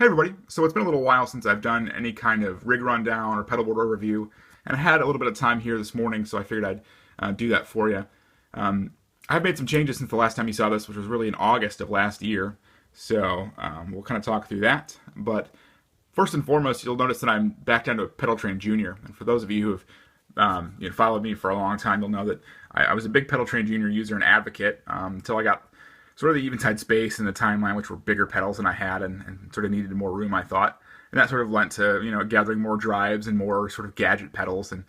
everybody, so it's been a little while since I've done any kind of rig rundown or pedalboard overview, and I had a little bit of time here this morning, so I figured I'd do that for you. I've made some changes since the last time you saw this, which was really in August of last year, so we'll kind of talk through that. But first and foremost, you'll notice that I'm back down to a Pedal Train Junior, and for those of you who have followed me for a long time, you'll know that I was a big Pedal Train Junior user and advocate until I got sort of the Eventide space and the timeline, which were bigger pedals than I had and sort of needed more room, I thought. And that sort of lent to, gathering more drives and more sort of gadget pedals, and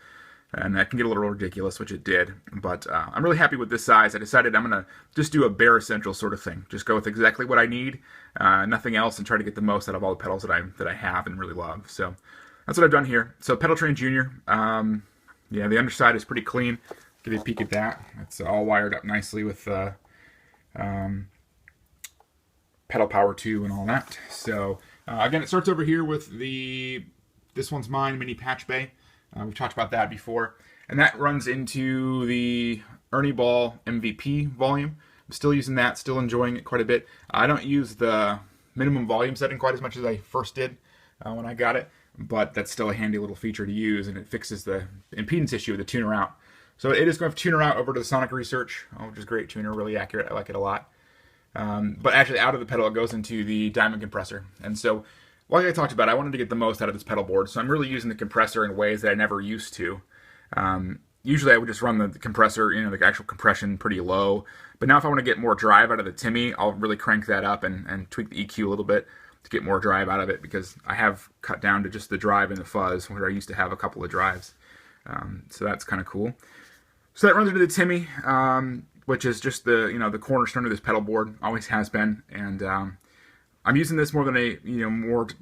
that can get a little ridiculous, which it did. But I'm really happy with this size. I decided I'm going to just do a bare essential sort of thing. Just go with exactly what I need, nothing else, and try to get the most out of all the pedals that I have and really love. So that's what I've done here. So Pedal Train Junior, the underside is pretty clean. Give you a peek at that. It's all wired up nicely with pedal power 2 and all that. So again, it starts over here with this one's mine mini patch bay. We've talked about that before, and that runs into the Ernie Ball MVP volume. I'm still using that, still enjoying it quite a bit. I don't use the minimum volume setting quite as much as I first did when I got it, but that's still a handy little feature to use, and it fixes the impedance issue with the tuner out. So it is going to tuner out over to the Sonic Research, which is great tuner, really accurate. I like it a lot. But actually out of the pedal, it goes into the Diamond compressor. And so, like I talked about, I wanted to get the most out of this pedal board, so I'm really using the compressor in ways that I never used to. Usually I would just run the compressor, the actual compression pretty low. But now if I want to get more drive out of the Timmy, I'll really crank that up and tweak the EQ a little bit to get more drive out of it, because I have cut down to just the drive and the fuzz, where I used to have a couple of drives. So that's kind of cool. So that runs into the Timmy, which is just the cornerstone of this pedal board, always has been, and I'm using this more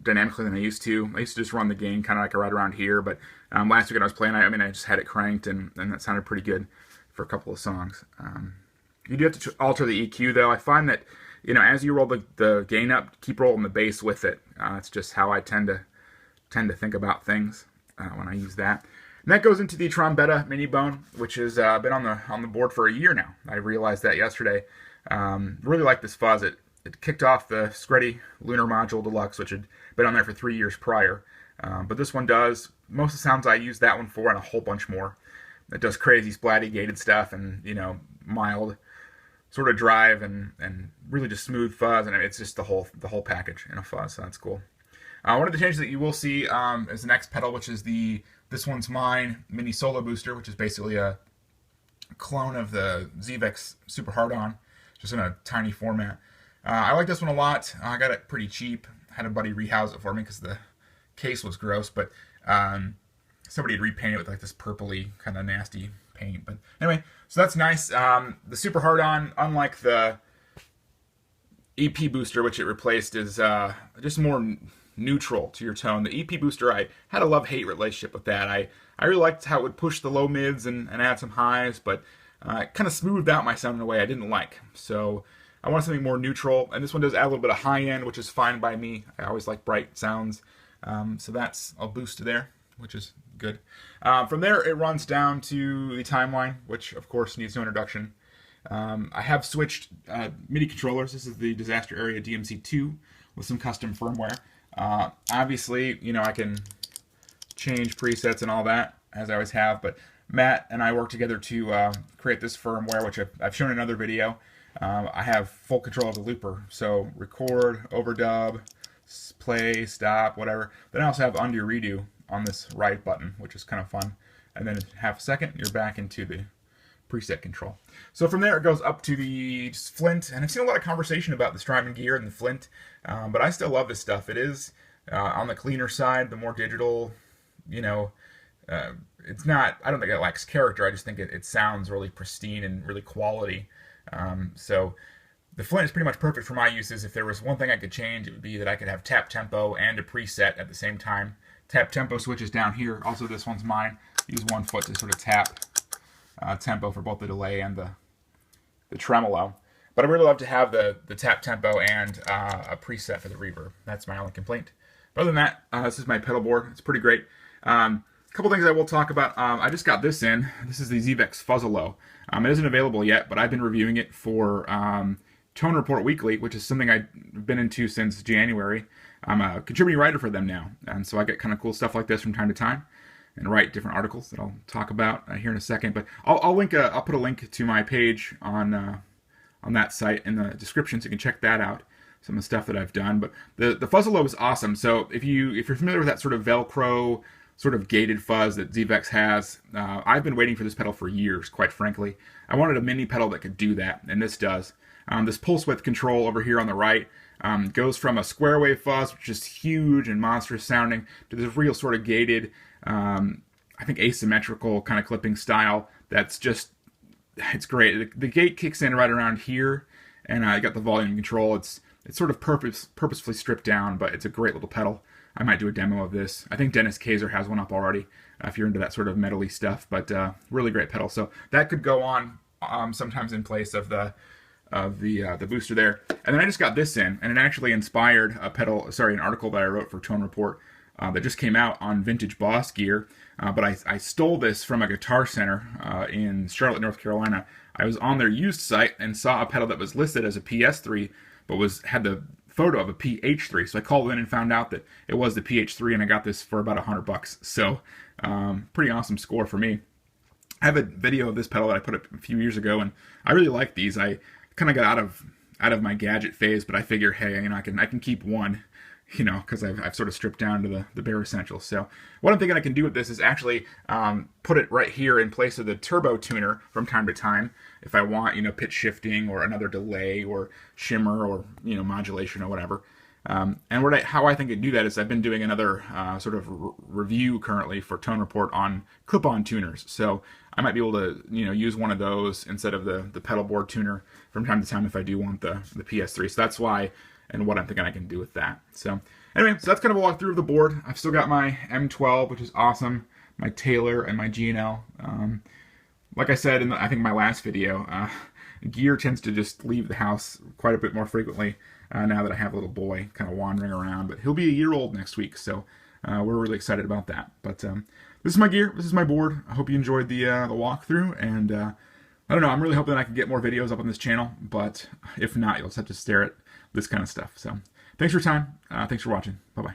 dynamically than I used to. I used to just run the gain kind of like right around here, but last week when I was playing, I just had it cranked, and that sounded pretty good for a couple of songs. You do have to alter the EQ though. I find that as you roll the gain up, keep rolling the bass with it. That's just how I tend to think about things when I use that. And that goes into the Trombetta Mini Bone, which has been on the board for a year now. I realized that yesterday. Really like this fuzz. It kicked off the Screddy Lunar Module Deluxe, which had been on there for 3 years prior. But this one does most of the sounds I use that one for, and a whole bunch more. It does crazy splatty gated stuff, and mild sort of drive, and really just smooth fuzz, and it's just the whole package in a fuzz. So that's cool. One of the changes that you will see is the next pedal, which is This One's Mine Mini Solo Booster, which is basically a clone of the Zvex Super Hard-On, just in a tiny format. I like this one a lot. I got it pretty cheap. Had a buddy rehouse it for me because the case was gross, but somebody had repainted it with like this purpley kind of nasty paint. But anyway, so that's nice. The Super Hard-On, unlike the EP Booster, which it replaced, is just more neutral to your tone. The EP Booster, I had a love-hate relationship with that. I really liked how it would push the low mids and add some highs, but it kind of smoothed out my sound in a way I didn't like. So I want something more neutral, and this one does add a little bit of high end, which is fine by me. I always like bright sounds. So that's a boost there, which is good. From there, it runs down to the Timeline, which of course needs no introduction. I have switched MIDI controllers. This is the Disaster Area DMC2 with some custom firmware. Obviously, I can change presets and all that, as I always have, but Matt and I work together to create this firmware, which I've shown in another video. I have full control of the looper, so record, overdub, play, stop, whatever. Then I also have undo, redo on this right button, which is kind of fun. And then in half a second, you're back into the preset control. So from there, it goes up to the Flint, and I've seen a lot of conversation about the Strymon gear and the Flint, but I still love this stuff. It is on the cleaner side, the more digital, it's not, I don't think it lacks character, I just think it sounds really pristine and really quality. So the Flint is pretty much perfect for my uses. If there was one thing I could change, it would be that I could have tap tempo and a preset at the same time. Tap tempo switches down here. Also, this one's mine. Use one foot to sort of tap tempo for both the delay and the tremolo. But I really love to have the tap tempo and a preset for the reverb. That's my only complaint. But other than that, this is my pedal board. It's pretty great. A couple things I will talk about. I just got this in. This is the Zvex Fuzz. It isn't available yet, but I've been reviewing it for Tone Report Weekly, which is something I've been into since January. I'm a contributing writer for them now, and so I get kind of cool stuff like this from time to time, and write different articles that I'll talk about here in a second. But I'll put a link to my page on that site in the description, so you can check that out. Some of the stuff that I've done. But the Fuzzle Low is awesome. So if you're familiar with that sort of Velcro, sort of gated fuzz that Zvex has, I've been waiting for this pedal for years, quite frankly. I wanted a mini pedal that could do that, and this does. This pulse width control over here on the right goes from a square wave fuzz, which is huge and monstrous sounding, to this real sort of gated, I think asymmetrical kind of clipping style that's just, it's great. The gate kicks in right around here, and I got the volume control. It's sort of purposefully stripped down, but it's a great little pedal. I might do a demo of this. I think Dennis Kaiser has one up already, if you're into that sort of metally stuff, but really great pedal. So that could go on sometimes in place of the booster there. And then I just got this in, and it actually inspired an article that I wrote for Tone Report that just came out on vintage Boss gear. But I stole this from a Guitar Center in Charlotte, North Carolina. I was on their used site and saw a pedal that was listed as a PS3, but had the photo of a PH3. So I called in and found out that it was the PH3, and I got this for about $100. So pretty awesome score for me. I have a video of this pedal that I put up a few years ago, and I really like these. I kind of got out of my gadget phase, but I figure, hey, I can keep one, because I've sort of stripped down to the bare essentials. So what I'm thinking I can do with this is actually put it right here in place of the turbo tuner from time to time, if I want, pitch shifting or another delay or shimmer or, modulation or whatever. And how I think I do that is I've been doing another sort of review currently for Tone Report on clip-on tuners. So I might be able to, use one of those instead of the Pedalboard tuner from time to time if I do want the PS3. So that's why, and what I'm thinking I can do with that. So anyway, so that's kind of a walkthrough of the board. I've still got my M12, which is awesome, my Taylor, and my G&L. Like I said in I think my last video, gear tends to just leave the house quite a bit more frequently now that I have a little boy kind of wandering around. But he'll be a year old next week, so we're really excited about that. But this is my gear, this is my board. I hope you enjoyed the walkthrough, and I don't know, I'm really hoping that I can get more videos up on this channel, but if not, you'll just have to stare at this kind of stuff. So thanks for your time, thanks for watching, bye-bye.